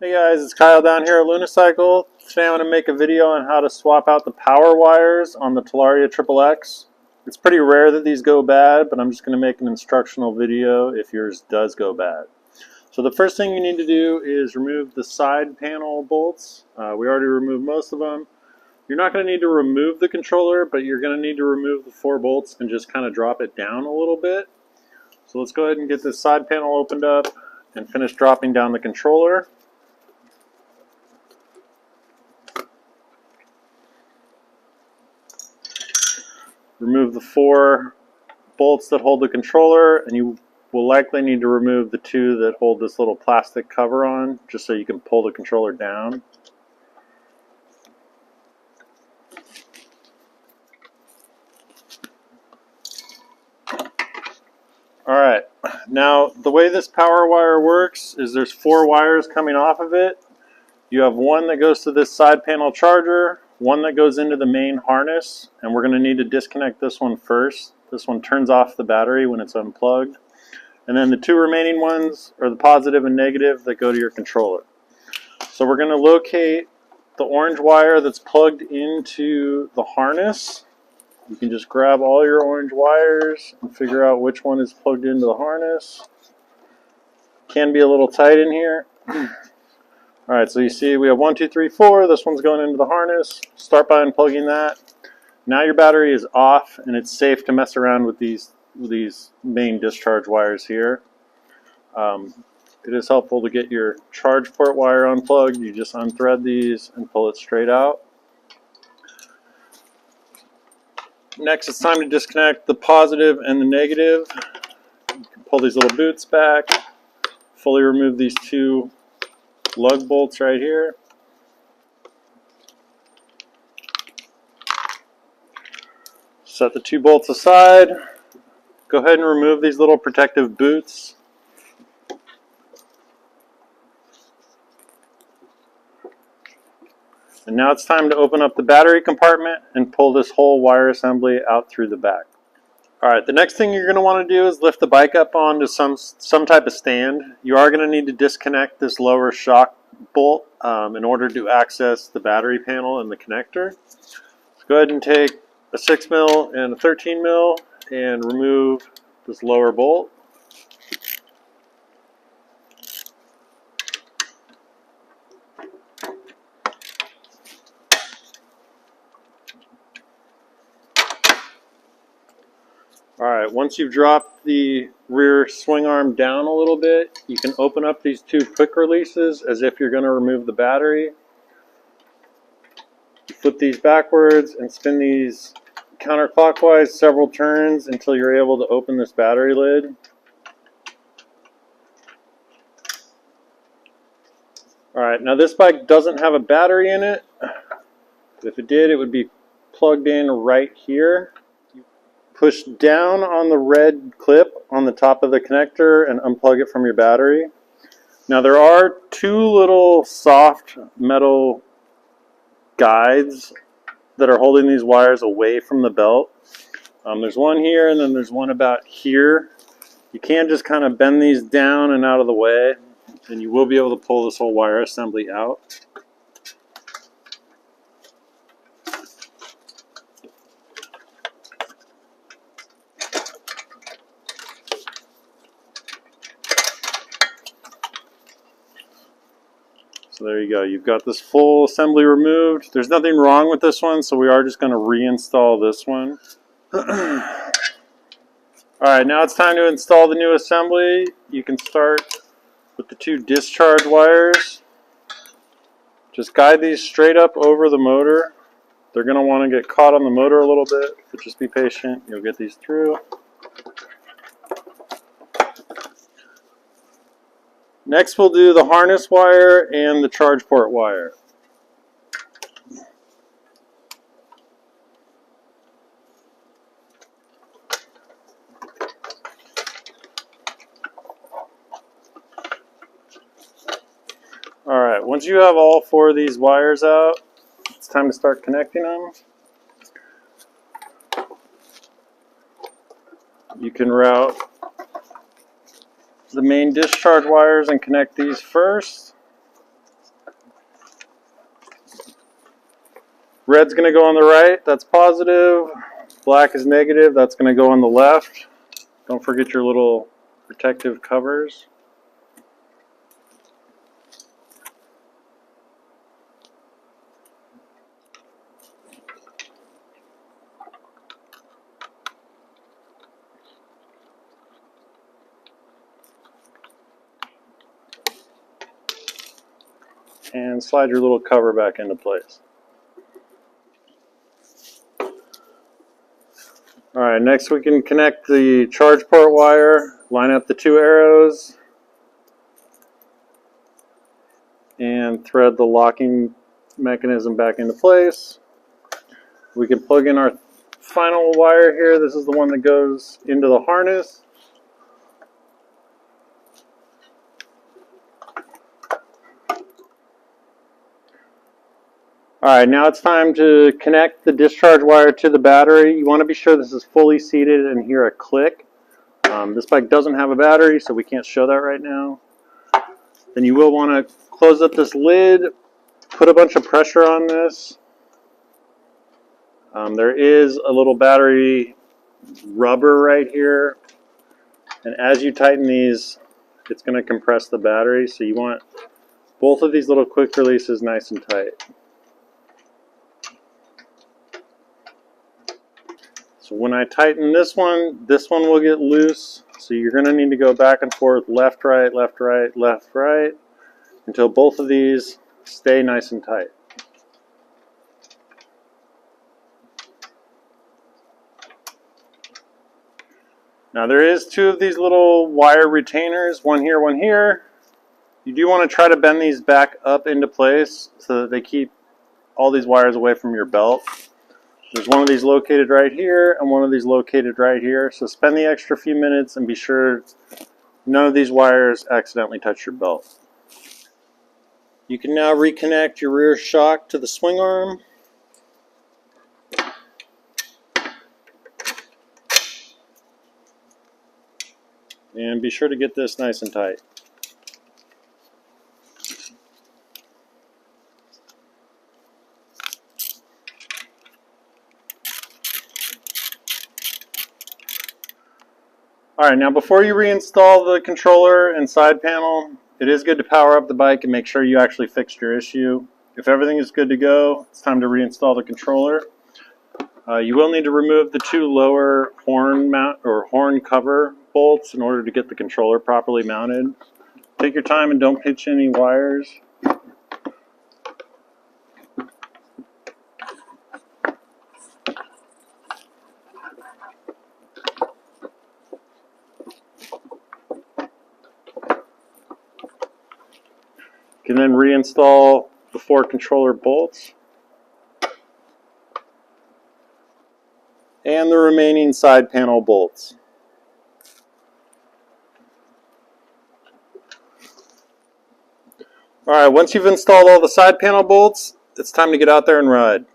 Hey guys, it's Kyle down here at Lunicycle. Today I'm going to make a video on how to swap out the power wires on the Talaria XXX. It's pretty rare that these go bad, but I'm just going to make an instructional video if yours does go bad. So the first thing you need to do is remove the side panel bolts. We already removed most of them. You're not going to need to remove the controller, but you're going to need to remove the 4 bolts and just kind of drop it down a little bit. So let's go ahead and get this side panel opened up and finish dropping down the controller. Remove the 4 bolts that hold the controller, and you will likely need to remove the 2 that hold this little plastic cover on, just so you can pull the controller down. Alright, now the way this power wire works is there's 4 wires coming off of it. You have one that goes to this side panel charger, one that goes into the main harness, and we're going to need to disconnect this one first. This one turns off the battery when it's unplugged. And then the 2 remaining ones are the positive and negative that go to your controller. So we're going to locate the orange wire that's plugged into the harness. You can just grab all your orange wires and figure out which one is plugged into the harness. Can be a little tight in here. Alright, so you see we have 1, 2, 3, 4. This one's going into the harness. Start by unplugging that. Now your battery is off and it's safe to mess around with these main discharge wires here. It is helpful to get your charge port wire unplugged. You just unthread these and pull it straight out. Next, it's time to disconnect the positive and the negative. You can pull these little boots back, fully remove these 2 lug bolts right here. Set the 2 bolts aside. Go ahead and remove these little protective boots. And now it's time to open up the battery compartment and pull this whole wire assembly out through the back. Alright, the next thing you're going to want to do is lift the bike up onto some type of stand. You are going to need to disconnect this lower shock bolt in order to access the battery panel and the connector. So go ahead and take a 6mm and a 13mm and remove this lower bolt. Alright, once you've dropped the rear swing arm down a little bit, you can open up these 2 quick releases as if you're going to remove the battery. Flip these backwards and spin these counterclockwise several turns until you're able to open this battery lid. Alright, now this bike doesn't have a battery in it. If it did, it would be plugged in right here. Push down on the red clip on the top of the connector and unplug it from your battery. Now there are 2 little soft metal guides that are holding these wires away from the belt. There's one here and then there's one about here. You can just kind of bend these down and out of the way and you will be able to pull this whole wire assembly out. So there you go. You've got this full assembly removed. There's nothing wrong with this one, so we are just going to reinstall this one. Alright, now it's time to install the new assembly. You can start with the 2 discharge wires. Just guide these straight up over the motor. They're going to want to get caught on the motor a little bit, but just be patient. You'll get these through. Next we'll do the harness wire and the charge port wire. Alright, once you have all 4 of these wires out, it's time to start connecting them. You can route the main discharge wires and connect these first. Red's going to go on the right, that's positive. Black is negative, that's going to go on the left. Don't forget your little protective covers. And slide your little cover back into place. Alright, next we can connect the charge port wire, line up the two arrows, and thread the locking mechanism back into place. We can plug in our final wire here. This is the one that goes into the harness. Alright, now it's time to connect the discharge wire to the battery. You want to be sure this is fully seated and hear a click. This bike doesn't have a battery, so we can't show that right now. Then you will want to close up this lid, put a bunch of pressure on this. There is a little battery rubber right here, and as you tighten these, it's going to compress the battery, so you want both of these little quick releases nice and tight. So when I tighten this one will get loose, so you're going to need to go back and forth, left, right, left, right, left, right, until both of these stay nice and tight. Now there is two of these little wire retainers, one here, one here. You do want to try to bend these back up into place so that they keep all these wires away from your belt. There's one of these located right here and one of these located right here. So spend the extra few minutes and be sure none of these wires accidentally touch your belt. You can now reconnect your rear shock to the swing arm. And be sure to get this nice and tight. Alright, now before you reinstall the controller and side panel, it is good to power up the bike and make sure you actually fixed your issue. If everything is good to go, it's time to reinstall the controller. You will need to remove the two lower horn mount or horn cover bolts in order to get the controller properly mounted. Take your time and don't pinch any wires. You can then reinstall the four controller bolts and the remaining side panel bolts. Alright, once you've installed all the side panel bolts, it's time to get out there and ride.